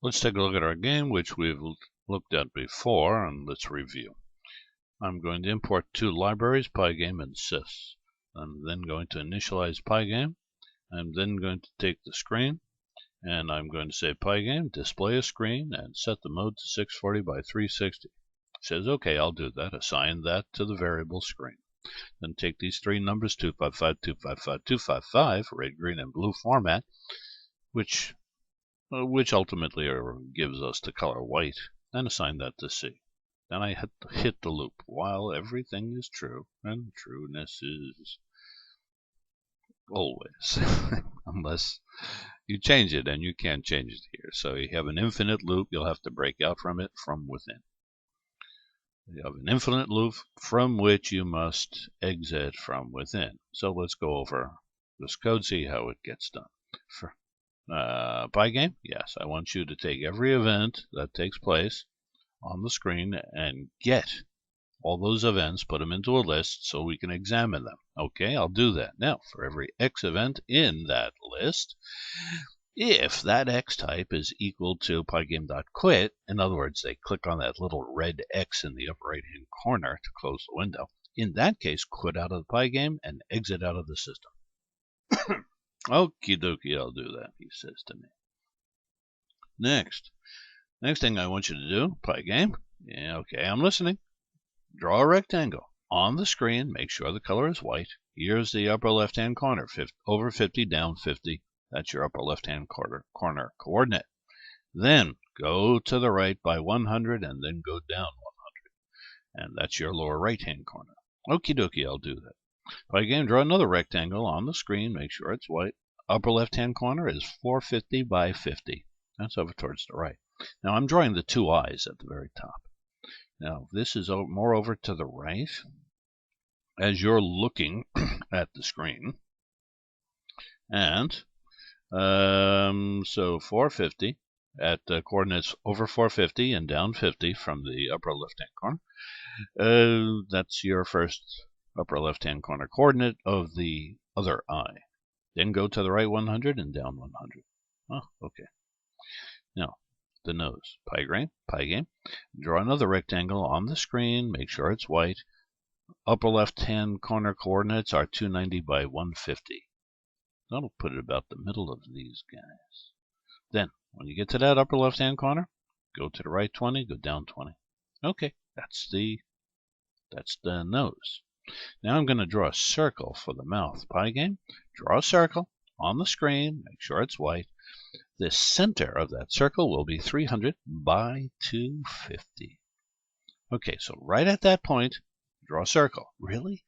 Let's take a look at our game, which we've looked at before, and let's review. I'm going to import two libraries, Pygame and sys. I'm then going to initialize Pygame. I'm then going to take the screen, and I'm going to say Pygame, display a screen, and set the mode to 640 by 360. It says, OK, I'll do that. Assign that to the variable screen. Then take these three numbers, 255, 255, 255, red, green, and blue format, which ultimately gives us the color white, and assign that to C. Then I hit the loop while everything is true, and trueness is always, unless you change it, and you can't change it here. So you have an infinite loop, you'll have to break out from it from within. You have an infinite loop from which you must exit from within. So let's go over this code, see how it gets done. For Pygame, yes, I want you to take every event that takes place on the screen and get all those events, put them into a list so we can examine them. Okay, I'll do that. Now, for every X event in that list, if that X type is equal to pygame.quit, in other words, they click on that little red X in the upper right-hand corner to close the window, in that case, quit out of the Pygame and exit out of the system. Okie dokie, I'll do that, he says to me. Next thing I want you to do, Pygame, yeah, okay, I'm listening. Draw a rectangle on the screen, make sure the color is white. Here's the upper left-hand corner, over 50, down 50. That's your upper left-hand corner coordinate. Then go to the right by 100 and then go down 100. And that's your lower right-hand corner. Okie dokie, I'll do that. Pygame, draw another rectangle on the screen, make sure it's white. Upper left-hand corner is 450 by 50. That's over towards the right. Now I'm drawing the two eyes at the very top. Now this is more over to the right as you're looking at the screen. And so 450 at coordinates over 450 and down 50 from the upper left-hand corner. That's your first upper left-hand corner coordinate of the other eye. Then go to the right 100 and down 100. Oh, okay. Now, the nose. Pygame. Draw another rectangle on the screen. Make sure it's white. Upper left-hand corner coordinates are 290 by 150. That'll put it about the middle of these guys. Then, when you get to that upper left-hand corner, go to the right 20, go down 20. Okay, that's the nose. Now I'm going to draw a circle for the mouth. Pygame, draw a circle on the screen, make sure it's white. The center of that circle will be 300 by 250. Okay, so right at that point, draw a circle. Really?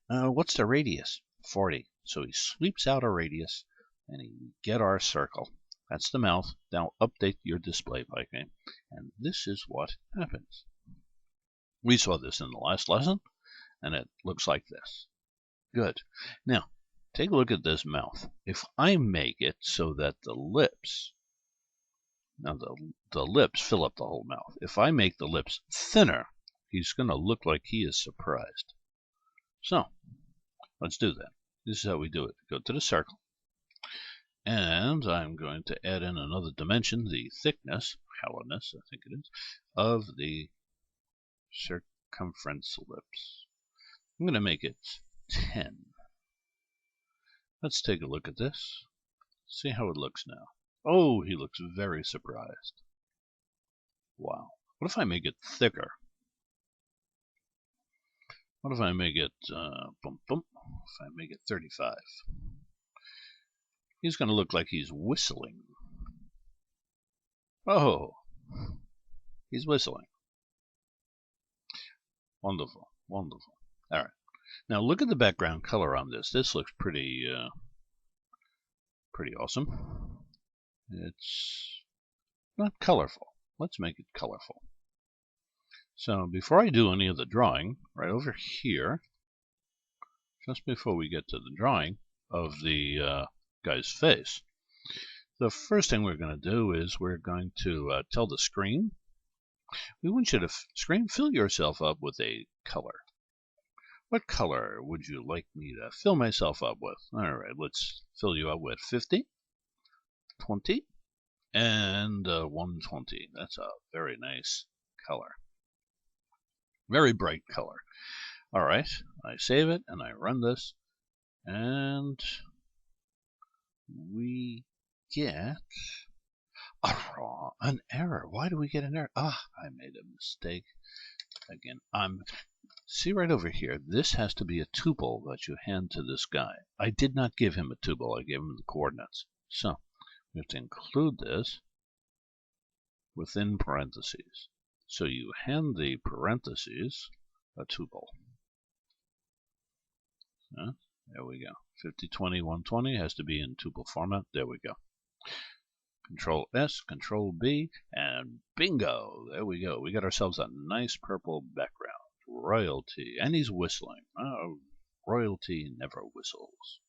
What's the radius? 40. So he sweeps out a radius, and we get our circle. That's the mouth. Now update your display, Pygame. And this is what happens. We saw this in the last lesson, and it looks like this. Good. Now, take a look at this mouth. If I make it so that the lips, now the lips fill up the whole mouth. If I make the lips thinner, he's going to look like he is surprised. So, let's do that. This is how we do it. Go to the circle. And I'm going to add in another dimension, the thickness, hollowness, I think it is, of the circumference lips. I'm going to make it 10. Let's take a look at this. See how it looks now. Oh, he looks very surprised. Wow. What if I make it thicker? What if I make it, if I make it 35? He's going to look like he's whistling. Oh, he's whistling. Wonderful, wonderful. All right. Now look at the background color on this. This looks pretty awesome. It's not colorful. Let's make it colorful. So before I do any of the drawing, right over here, just before we get to the drawing of the guy's face, the first thing we're going to do is we're going to tell the screen. We want you to fill yourself up with a color. What color would you like me to fill myself up with? All right, let's fill you up with 50, 20, And 120. That's a very nice color. Very bright color. All right, I save it and I run this, and we get an error. Why do we get an error? I made a mistake. Again, see right over here, this has to be a tuple that you hand to this guy. I did not give him a tuple, I gave him the coordinates. So we have to include this within parentheses. So you hand the parentheses a tuple. There we go. 50, 20, 120 has to be in tuple format. There we go. Control S, Control B, and bingo! There we go. We got ourselves a nice purple background. Royalty. And he's whistling. Royalty never whistles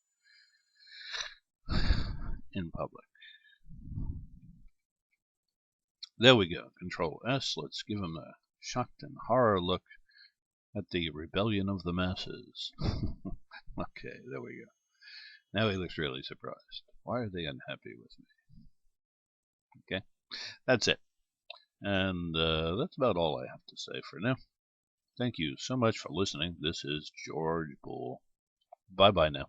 in public. There we go. Control S. Let's give him a shocked and horror look at the rebellion of the masses. Okay, there we go. Now he looks really surprised. Why are they unhappy with me? Okay, that's it. And that's about all I have to say for now. Thank you so much for listening. This is George Boole. Bye-bye now.